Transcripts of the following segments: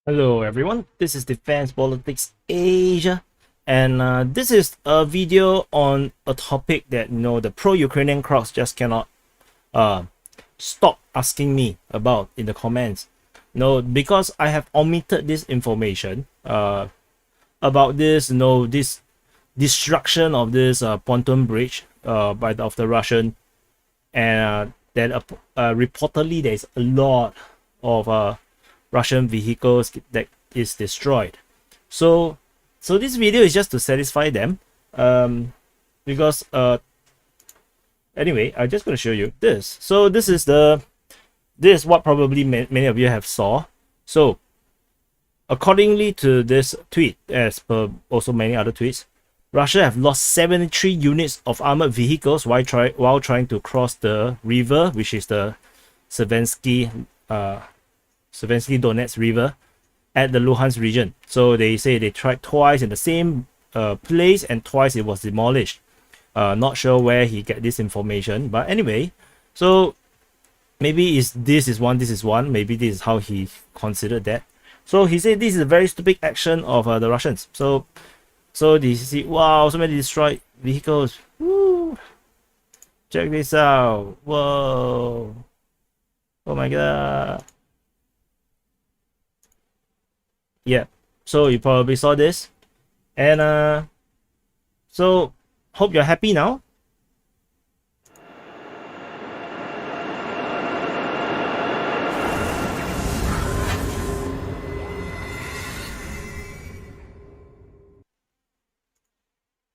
Hello everyone, this is Defense Politics Asia, and this is a video on a topic that the pro-Ukrainian crowds just cannot uh, stop asking me about in the comments. Because I have omitted this information about this this destruction of this pontoon bridge of the Russian, and that reportedly there is a lot of Russian vehicles that is destroyed. So this video is just to satisfy them. Because anyway, I'm just going to show you this. So this is what probably many of you have saw. So accordingly to this tweet, as per also many other tweets, Russia have lost 73 units of armored vehicles while trying to cross the river, which is the Savensky Donetsk River at the Luhansk region. So they say they tried twice in the same place, and twice it was demolished. Not sure where he get this information, but anyway, so maybe this is one. Maybe this is how he considered that. So he said this is a very stupid action of the Russians. So you see, wow, so many destroyed vehicles. Woo! Check this out. Whoa! Oh my god! Yeah, so you probably saw this, and so hope you're happy now.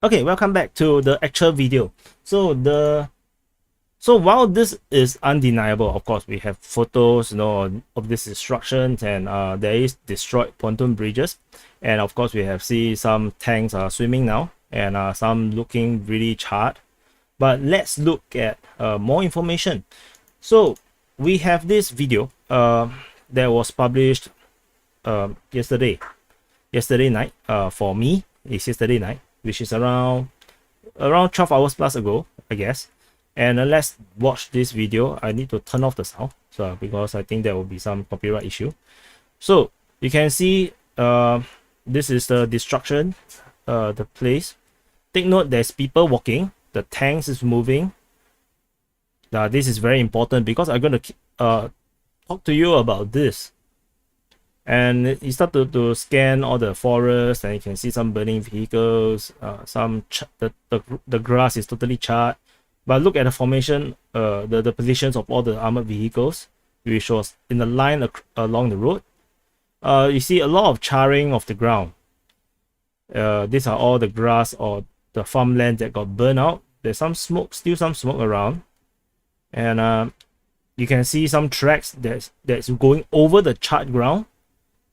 Okay, welcome back to the actual video. So while this is undeniable, of course, we have photos, of this destruction, and there is destroyed pontoon bridges, and of course we have see some tanks are swimming now, and some looking really charred. But let's look at more information. So we have this video that was published yesterday night. For me, it's yesterday night, which is around 12 hours plus ago, I guess. And let's watch this video. I need to turn off the sound, so because I think there will be some copyright issue. So you can see this is the destruction, the place. Take note, there's people walking, the tanks is moving. This is very important because I'm going to talk to you about this. And you start to scan all the forest, and you can see some burning vehicles. The grass is totally charred. But look at the formation, the positions of all the armored vehicles, which was in the line along the road. You see a lot of charring of the ground. These are all the grass or the farmland that got burned out. There's some smoke, still some smoke around, and you can see some tracks that's going over the charred ground.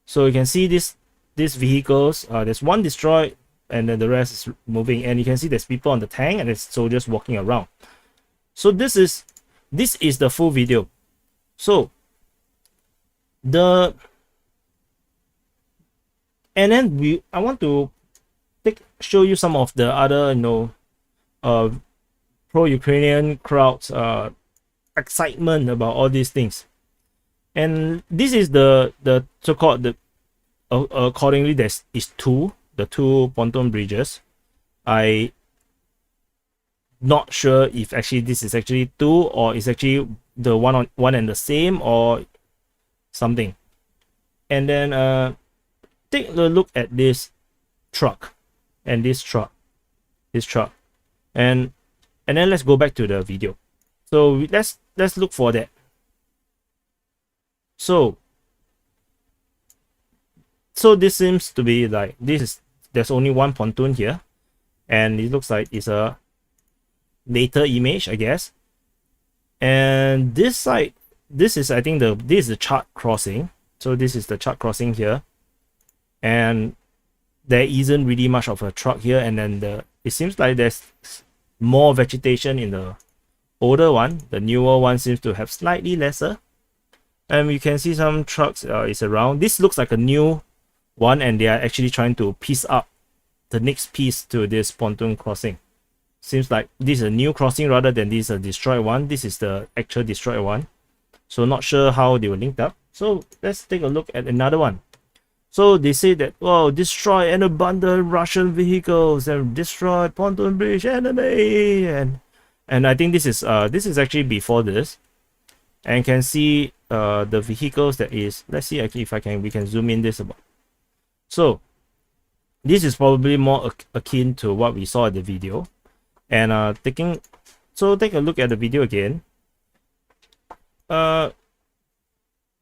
So you can see these vehicles. There's one destroyed, and then the rest is moving, and you can see there's people on the tank, and there's soldiers walking around. So this is the full video. So and then I want to show you some of the other pro-Ukrainian crowds excitement about all these things. And this is the so-called accordingly the two pontoon bridges. I not sure if actually this is actually two, or is actually the one and the same, or something. And then take a look at this truck and this truck, and then let's go back to the video. So let's look for that. So this seems to be like there's only one pontoon here, and it looks like it's a later image, I guess. And this side, this is, I think, this is the chart crossing. So this is the chart crossing here, and there isn't really much of a truck here. And then it seems like there's more vegetation in the older one. The newer one seems to have slightly lesser, and you can see some trucks is around. This looks like a new one, and they are actually trying to piece up the next piece to this pontoon crossing. Seems like this is a new crossing rather than this is a destroyed one. This is the actual destroyed one. So not sure how they were linked up. So let's take a look at another one. So they say that, well, destroy an abundant Russian vehicles and destroy pontoon bridge enemy, and I think this is actually before this, and can see the vehicles that is. Let's see actually if we can zoom in this about. So this is probably more akin to what we saw in the video, and take a look at the video again. So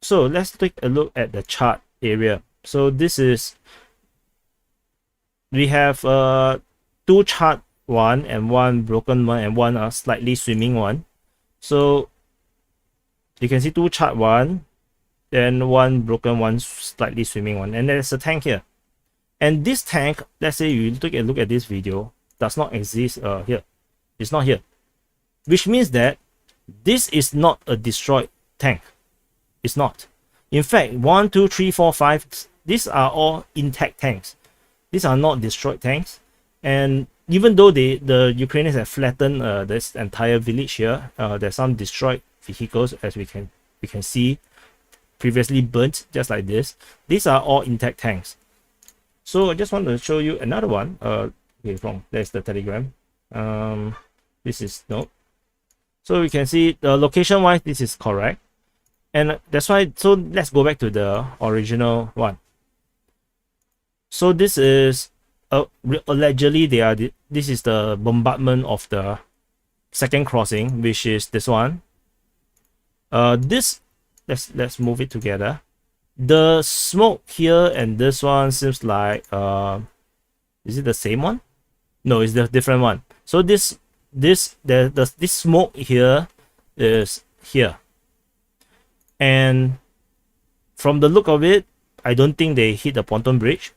let's take a look at the chart area. So this is, we have two chart one and one broken one and one slightly swimming one. So you can see two chart one, then one broken one, slightly swimming one, and there's a tank here. And this tank, let's say you take a look at this video, does not exist here. It's not here, which means that this is not a destroyed tank. It's not. In fact, 1, 2, 3, 4, 5, these are all intact tanks. These are not destroyed tanks. And even though the Ukrainians have flattened this entire village here, there's some destroyed vehicles, as we can see, previously burnt, just like this. These are all intact tanks. So I just want to show you another one. Okay, there's the telegram. This is no. So you can see the location wise, this is correct, and that's why. So let's go back to the original one. So this is allegedly this is the bombardment of the second crossing, which is this one. This, let's move it together. The smoke here and this one seems like is it the same one? No, it's the different one. So this smoke here is here, and from the look of it, I don't think they hit the pontoon bridge.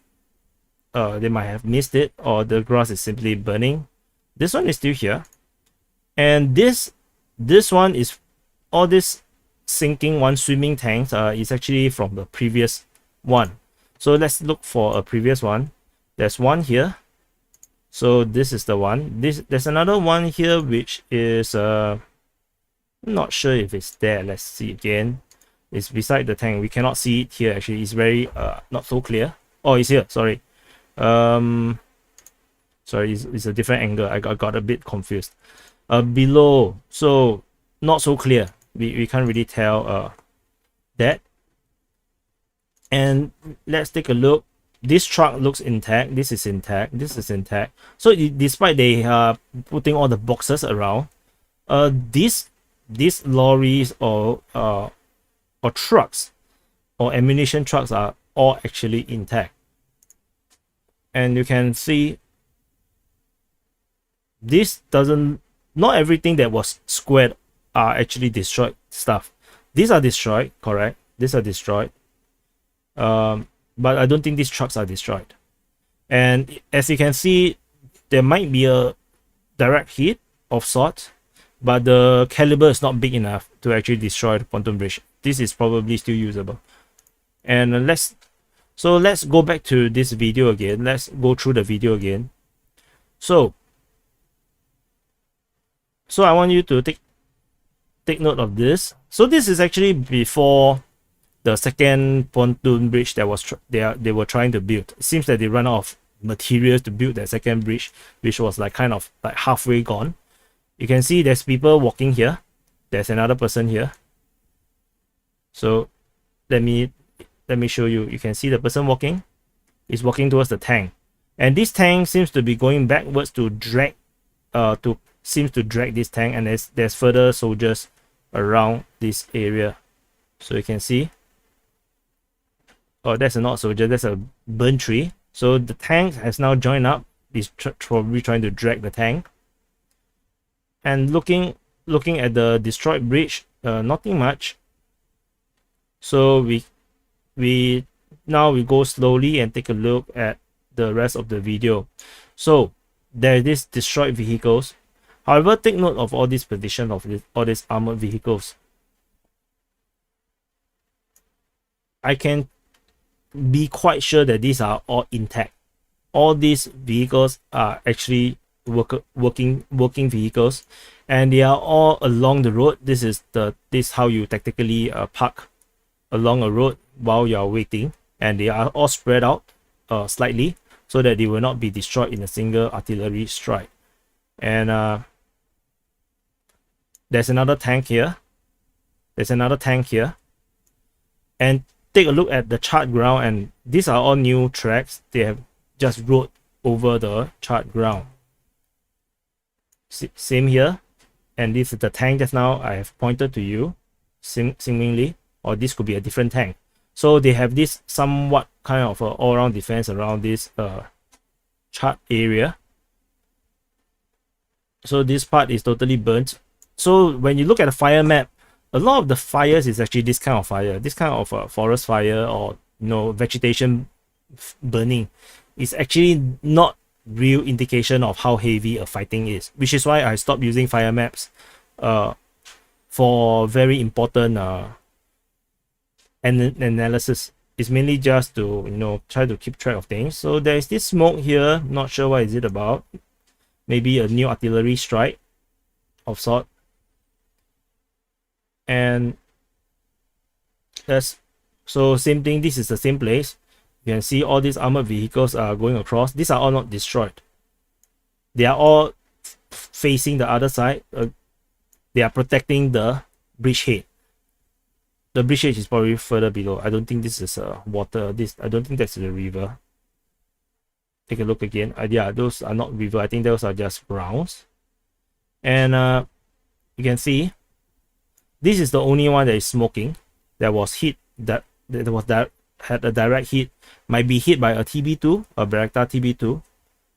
They might have missed it, or the grass is simply burning. This one is still here, and this one is all this sinking one swimming tanks is actually from the previous one. So let's look for a previous one. There's one here. So this is the one. There's another one here which is not sure if it's there. Let's see again. It's beside the tank. We cannot see it here actually. It's very not so clear. Oh, it's here. Sorry. Sorry, it's a different angle. I got a bit confused. Below, so not so clear. We can't really tell that. And let's take a look. This truck looks intact. This is intact. This is intact. So despite they putting all the boxes around, these lorries or trucks or ammunition trucks are all actually intact. And you can see this doesn't. Not everything that was squared are actually destroyed stuff. These are destroyed, correct? These are destroyed. But I don't think these trucks are destroyed. And as you can see, there might be a direct hit of sorts, but the caliber is not big enough to actually destroy the pontoon bridge. This is probably still usable. And let's go back to this video again. Let's go through the video again. So I want you to take note of this. So this is actually before the second pontoon bridge that was they were trying to build. It seems that they ran out of materials to build that second bridge, which was like kind of like halfway gone. You can see there's people walking here. There's another person here. So let me show you. You can see the person walking is walking towards the tank, and this tank seems to be going backwards to drag this tank, and there's further soldiers around this area. So you can see, oh, that's not a soldier, that's a burnt tree. So the tank has now joined up. He's probably trying to drag the tank. And looking at the destroyed bridge, nothing much. So we go slowly and take a look at the rest of the video. So there is destroyed vehicles. However, take note of all these positions of all these armored vehicles. I can be quite sure that these are all intact. All these vehicles are actually working vehicles, and they are all along the road. This how you tactically park along a road while you are waiting. and they are all spread out slightly so that they will not be destroyed in a single artillery strike. And there's another tank here. There's another tank here. And take a look at the charred ground, and these are all new tracks. They have just rode over the charred ground. Same here. And this is the tank just now I have pointed to you, seemingly, or this could be a different tank. So they have this somewhat kind of all-around defense around this charred area. So this part is totally burnt. So when you look at the fire map, a lot of the fires is actually this kind of fire, this kind of forest fire, or vegetation burning. Is actually not real indication of how heavy a fighting is, which is why I stopped using fire maps for very important analysis. It's mainly just to try to keep track of things. So there is this smoke here, not sure what is it about. Maybe a new artillery strike of sort. And so same thing, this is the same place. You can see all these armored vehicles are going across. These are all not destroyed. They are all facing the other side. They are protecting the bridgehead. The bridgehead is probably further below. I don't think this is water. I don't think that's the river. Take a look again. Yeah, those are not river. I think those are just grounds. And you can see this is the only one that is smoking. That was hit. That had a direct hit. Might be hit by a TB2, a Bayraktar TB2,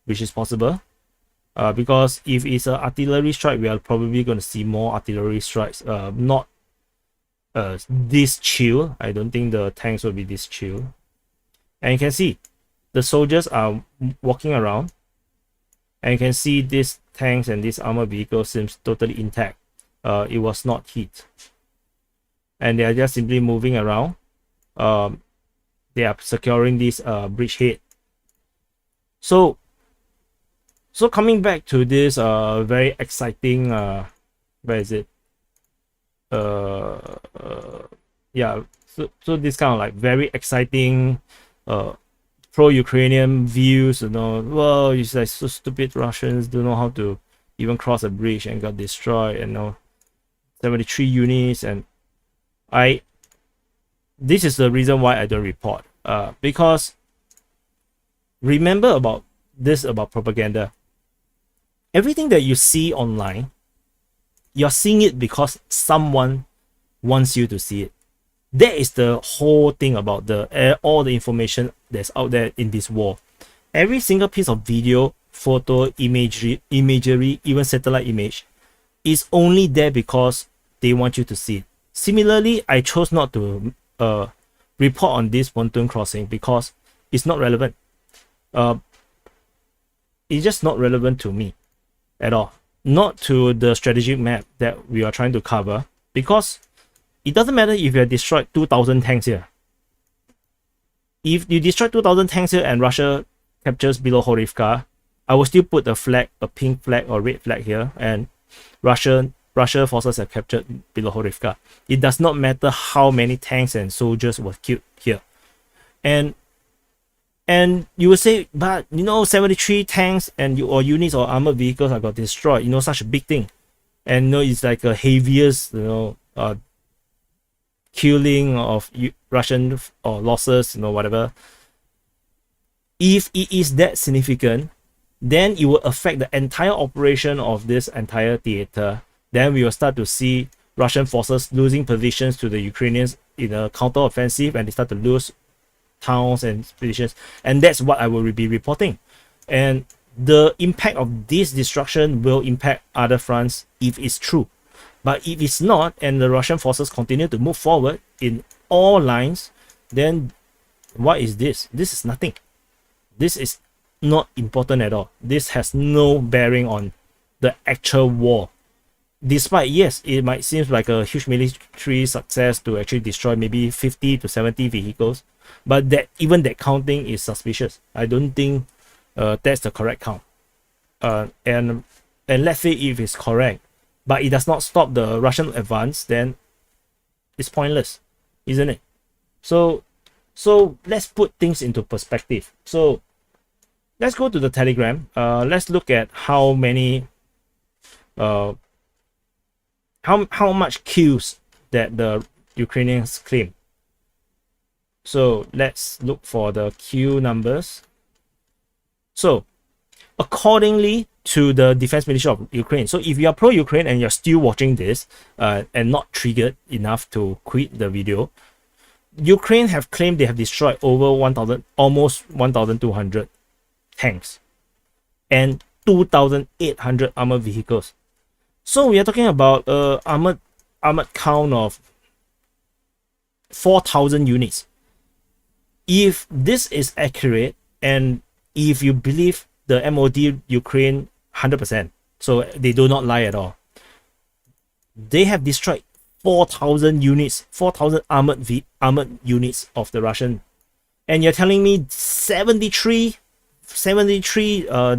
which is possible. Because if it's an artillery strike, we are probably going to see more artillery strikes. Not this chill. I don't think the tanks will be this chill. And you can see the soldiers are walking around, and you can see these tanks and this armored vehicle seems totally intact. It was not hit, and they are just simply moving around. They are securing this bridgehead. So coming back to this very exciting where is it? Yeah, so this kind of like very exciting pro-Ukrainian views, well, it's like so stupid, Russians don't know how to even cross a bridge and got destroyed, and 73 units. And this is the reason why I don't report, because remember about propaganda. Everything that you see online, you're seeing it because someone wants you to see it. That is the whole thing about all the information that's out there in this war. Every single piece of video, photo, imagery, even satellite image is only there because they want you to see it. Similarly, I chose not to report on this pontoon crossing because it's not relevant. It's just not relevant to me at all. Not to the strategic map that we are trying to cover, because it doesn't matter if you have destroyed 2,000 tanks here. If you destroy 2,000 tanks here and Russia captures Bilohorivka, I will still put a flag, a pink flag or red flag here, and Russia forces have captured Bilohorivka. It does not matter how many tanks and soldiers were killed here. And you will say, but 73 tanks and or units or armored vehicles have got destroyed, such a big thing. And it's like a heaviest, killing of Russian or losses, whatever. If it is that significant, then it will affect the entire operation of this entire theater. Then we will start to see Russian forces losing positions to the Ukrainians in a counter-offensive, and they start to lose towns and positions, and that's what I will be reporting. And the impact of this destruction will impact other fronts if it's true. But if it's not, and the Russian forces continue to move forward in all lines, then what is this? This is nothing. This is not important at all. This has no bearing on the actual war. Despite, yes, it might seem like a huge military success to actually destroy maybe 50 to 70 vehicles, but even that counting is suspicious. I don't think that's the correct count. And let's say if it's correct, but it does not stop the Russian advance, then it's pointless, isn't it? So So let's put things into perspective. So let's go to the Telegram. Let's look at how many how much kills that the Ukrainians claim. So let's look for the kill numbers. So accordingly to the Defense Ministry of Ukraine. So if you are pro-Ukraine and you're still watching this and not triggered enough to quit the video, Ukraine have claimed they have destroyed over 1,000, almost 1,200 tanks and 2,800 armored vehicles. So we are talking about armored count of 4,000 units. If this is accurate, and if you believe the MOD Ukraine 100%, so they do not lie at all, they have destroyed 4,000 units, 4,000 armored units of the Russian, and you're telling me 73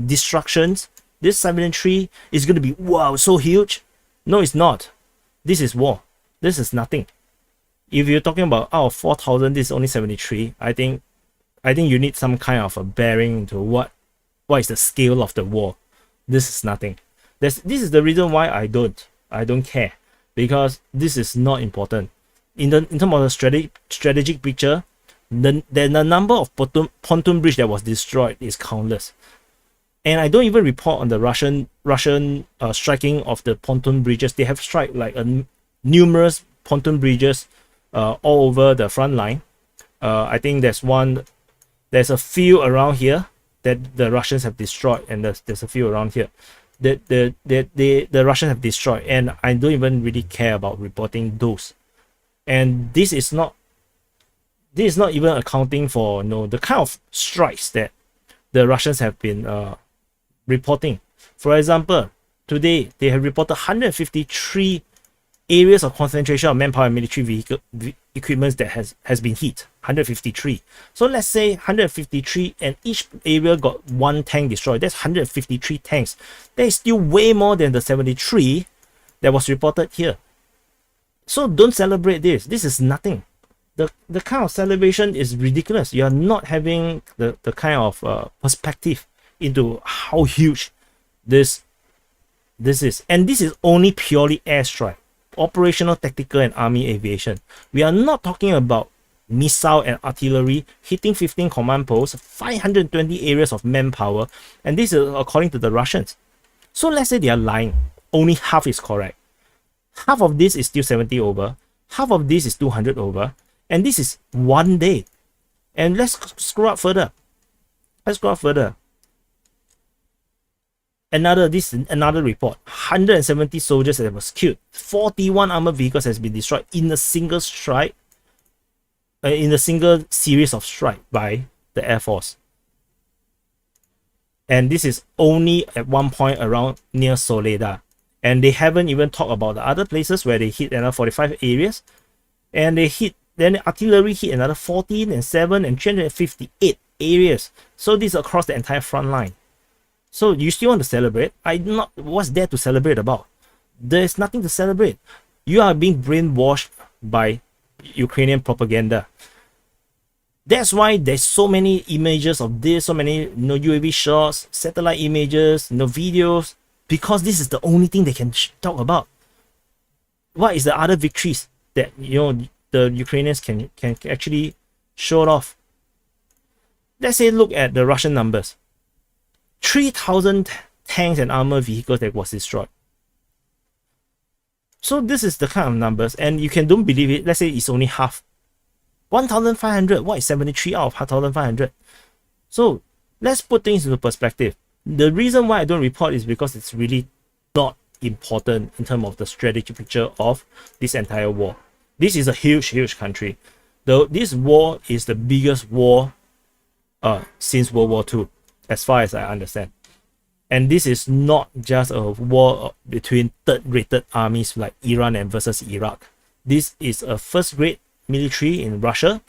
destructions. This 73 is going to be wow, so huge. No, it's not. This is war. This is nothing. If you're talking about out of 4,000, this is only 73. I think you need some kind of a bearing into what is the scale of the war. This is nothing. This is the reason why I don't care, because this is not important. In terms of the strategic picture, the number of pontoon bridge that was destroyed is countless. And I don't even report on the Russian striking of the pontoon bridges. They have struck like numerous pontoon bridges all over the front line. I think there's a few around here that the Russians have destroyed, and there's a few around here that the Russians have destroyed, and I don't even really care about reporting those. And this is not even accounting for the kind of strikes that the Russians have been reporting. For example, today they have reported 153 areas of concentration of manpower and military vehicle equipment that has been hit. 153. So let's say 153, and each area got one tank destroyed. That's 153 tanks. That is still way more than the 73 that was reported here. So don't celebrate this. This is nothing. The kind of celebration is ridiculous. You are not having the kind of perspective into how huge this is. And this is only purely airstrike, operational, tactical, and army aviation. We are not talking about missile and artillery hitting 15 command posts, 520 areas of manpower, and this is according to the Russians. So let's say they are lying. Only half is correct. Half of this is still 70 over. Half of this is 200 over. And this is one day. And let's scroll up further. This is another report. 170 soldiers that was killed. 41 armored vehicles has been destroyed in a single strike, in a single series of strike by the Air Force. And this is only at one point around near Soledad. And they haven't even talked about the other places where they hit another 45 areas. And then the artillery hit another 14 and 7 and 358 areas. So this is across the entire front line. So you still want to celebrate? What's there to celebrate about? There's nothing to celebrate. You are being brainwashed by Ukrainian propaganda. That's why there's so many images of this, so many UAV shots, satellite images, videos, because this is the only thing they can talk about. What is the other victories that the Ukrainians can actually show it off? Let's say look at the Russian numbers. 3,000 tanks and armored vehicles that was destroyed. So this is the kind of numbers, and you don't believe it. Let's say it's only half. 1,500. What is 73 out of 1,500? So let's put things into perspective. The reason why I don't report is because it's really not important in terms of the strategic picture of this entire war. This is a huge country. This war is the biggest war since World War II, as far as I understand. And this is not just a war between third-rated armies like Iran and versus Iraq. This is a first-grade military in Russia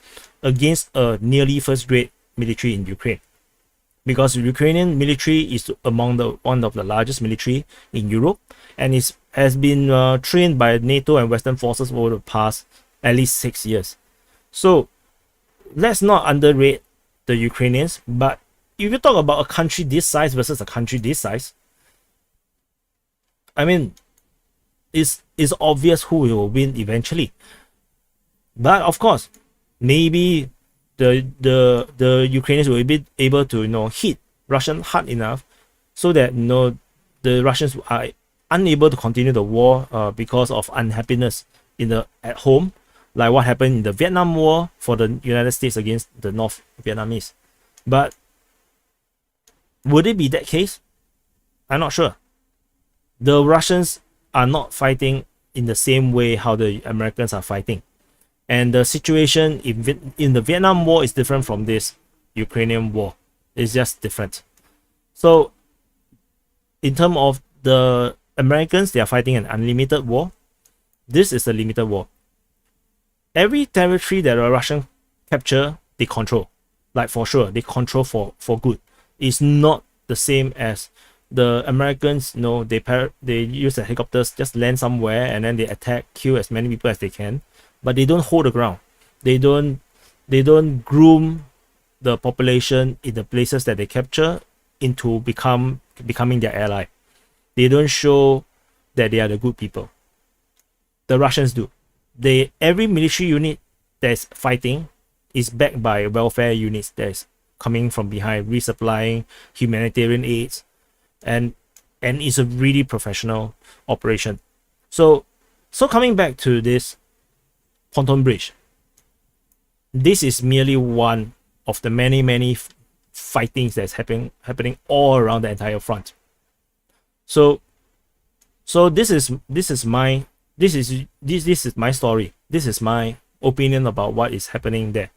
against a nearly first-grade military in Ukraine. Because the Ukrainian military is among one of the largest military in Europe, and has been trained by NATO and Western forces over the past at least 6 years. So let's not underrate the Ukrainians. But if you talk about a country this size versus a country this size, I mean, it's obvious who will win eventually. But of course, maybe the Ukrainians will be able to hit Russian hard enough so that the Russians are unable to continue the war because of unhappiness at home, like what happened in the Vietnam War for the United States against the North Vietnamese. But would it be that case? I'm not sure. The Russians are not fighting in the same way how the Americans are fighting. And the situation in the Vietnam War is different from this Ukrainian war. It's just different. So in terms of the Americans, they are fighting an unlimited war. This is a limited war. Every territory that a Russian capture, they control. Like for sure, they control for good. It's not the same as the Americans. They use the helicopters, just land somewhere and then they attack, kill as many people as they can. But they don't hold the ground. They don't groom the population in the places that they capture into becoming their ally. They don't show that they are the good people. The Russians do. Every military unit that's fighting is backed by welfare units that's coming from behind, resupplying humanitarian aids, and it's a really professional operation. So coming back to this pontoon bridge, this is merely one of the many fightings that's happening all around the entire front. So this is my story. This is my opinion about what is happening there,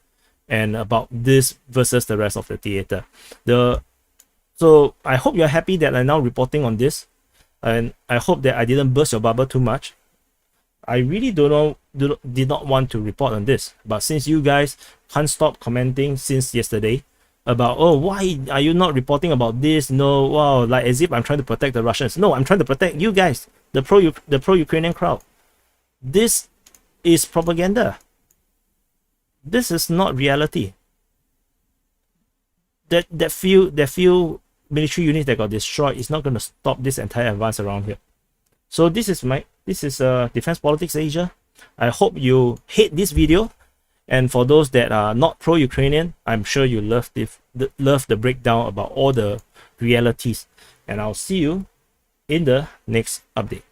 and about this versus the rest of the theater. So I hope you're happy that I'm now reporting on this, and I hope that I didn't burst your bubble too much. I really did not want to report on this, but since you guys can't stop commenting since yesterday about, oh, why are you not reporting about this? No, wow, like as if I'm trying to protect the Russians. No, I'm trying to protect you guys, the pro-Ukrainian crowd. This is propaganda. This is not reality. That few military units that got destroyed is not going to stop this entire advance around here. So this is Defense Politics Asia. I hope you hate this video, and for those that are not pro-Ukrainian, I'm sure you love the breakdown about all the realities. And I'll see you in the next update.